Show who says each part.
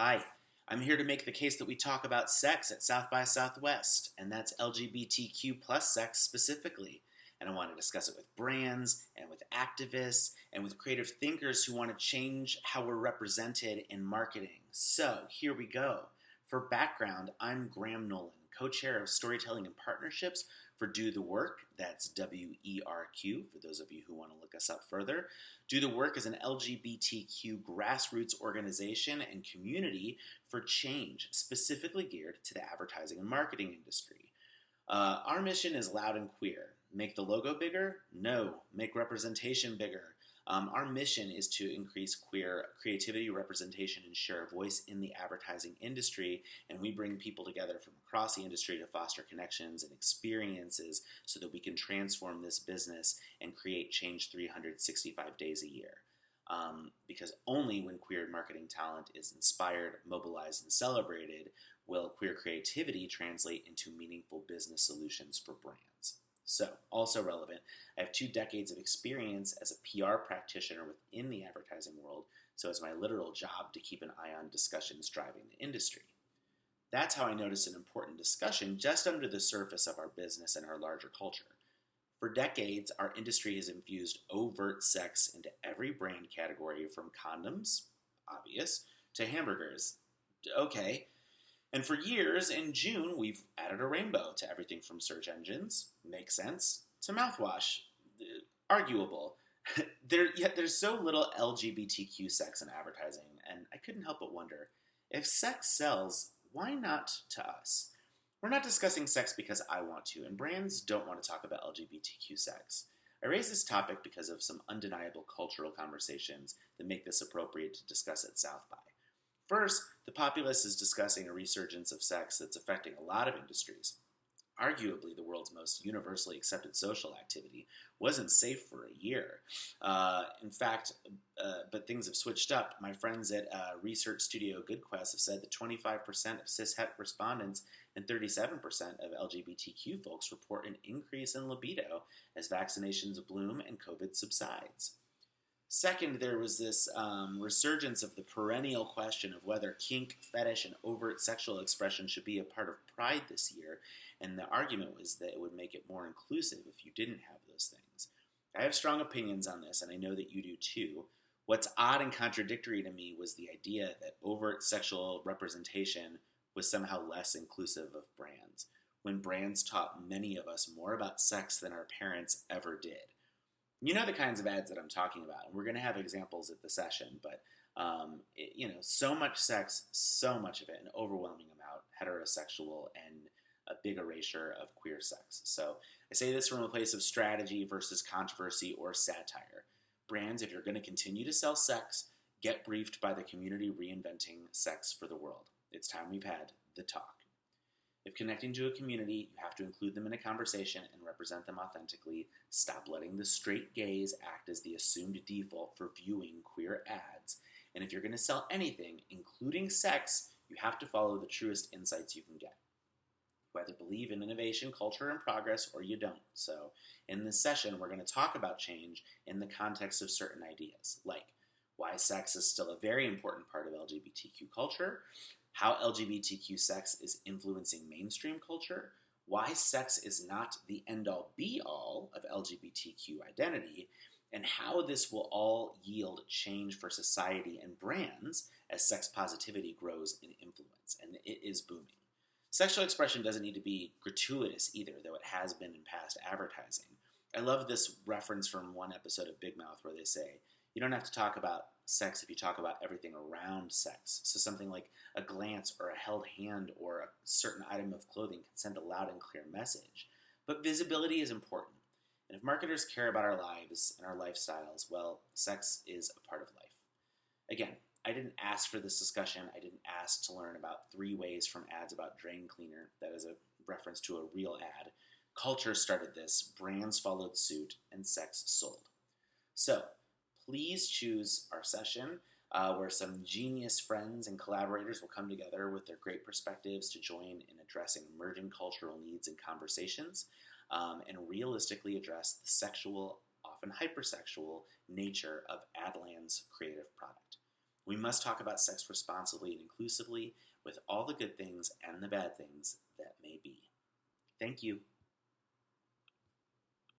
Speaker 1: Hi, I'm here to make the case that we talk about sex at South by Southwest, and that's LGBTQ plus sex specifically. And I want to discuss it with brands and with activists and with creative thinkers who want to change how we're represented in marketing. So here we go. For background, I'm Graham Nolan, co-chair of Storytelling and Partnerships for Do the Work. That's WERQ, for those of you who want to look us up further. Do the Work is an LGBTQ grassroots organization and community for change, specifically geared to the advertising and marketing industry. Our mission is loud and queer. Make the logo bigger? No. Make representation bigger. Our mission is to increase queer creativity, representation, and share of voice in the advertising industry, and we bring people together from across the industry to foster connections and experiences so that we can transform this business and create change 365 days a year. Because only when queer marketing talent is inspired, mobilized, and celebrated will queer creativity translate into meaningful business solutions for brands. So, also relevant, I have 2 decades of experience as a PR practitioner within the advertising world, so it's my literal job to keep an eye on discussions driving the industry. That's how I noticed an important discussion just under the surface of our business and our larger culture. For decades, our industry has infused overt sex into every brand category, from condoms, obvious, to hamburgers. Okay. And for years, in June, we've added a rainbow to everything from search engines, makes sense, to mouthwash, arguable. Yet there's so little LGBTQ sex in advertising, and I couldn't help but wonder, if sex sells, why not to us? We're not discussing sex because I want to, and brands don't want to talk about LGBTQ sex. I raise this topic because of some undeniable cultural conversations that make this appropriate to discuss at South by. First, the populace is discussing a resurgence of sex that's affecting a lot of industries. Arguably, the world's most universally accepted social activity wasn't safe for a year. In fact, but things have switched up. My friends at research studio GoodQuest have said that 25% of cishet respondents and 37% of LGBTQ folks report an increase in libido as vaccinations bloom and COVID subsides. Second, there was this resurgence of the perennial question of whether kink, fetish, and overt sexual expression should be a part of Pride this year, and the argument was that it would make it more inclusive if you didn't have those things. I have strong opinions on this, and I know that you do too. What's odd and contradictory to me was the idea that overt sexual representation was somehow less inclusive of brands, when brands taught many of us more about sex than our parents ever did. You know the kinds of ads that I'm talking about, and we're going to have examples at the session, but, so much sex, so much of it, an overwhelming amount, heterosexual, and a big erasure of queer sex. So I say this from a place of strategy versus controversy or satire. Brands, if you're going to continue to sell sex, get briefed by the community reinventing sex for the world. It's time we've had the talk. If connecting to a community, you have to include them in a conversation and represent them authentically. Stop letting the straight gaze act as the assumed default for viewing queer ads. And if you're going to sell anything, including sex, you have to follow the truest insights you can get. You either believe in innovation, culture, and progress, or you don't. So in this session, we're going to talk about change in the context of certain ideas, like why sex is still a very important part of LGBTQ culture, how LGBTQ sex is influencing mainstream culture, why sex is not the end-all be-all of LGBTQ identity, and how this will all yield change for society and brands as sex positivity grows in influence, and it is booming. Sexual expression doesn't need to be gratuitous either, though it has been in past advertising. I love this reference from one episode of Big Mouth where they say, you don't have to talk about sex if you talk about everything around sex. So something like a glance or a held hand or a certain item of clothing can send a loud and clear message. But visibility is important. And if marketers care about our lives and our lifestyles, well, sex is a part of life. Again, I didn't ask for this discussion. I didn't ask to learn about 3 ways from ads about drain cleaner. That is a reference to a real ad. Culture started this, brands followed suit, and sex sold. So, please choose our session where some genius friends and collaborators will come together with their great perspectives to join in addressing emerging cultural needs and conversations and realistically address the sexual, often hypersexual, nature of Adland's creative product. We must talk about sex responsibly and inclusively with all the good things and the bad things that may be. Thank you.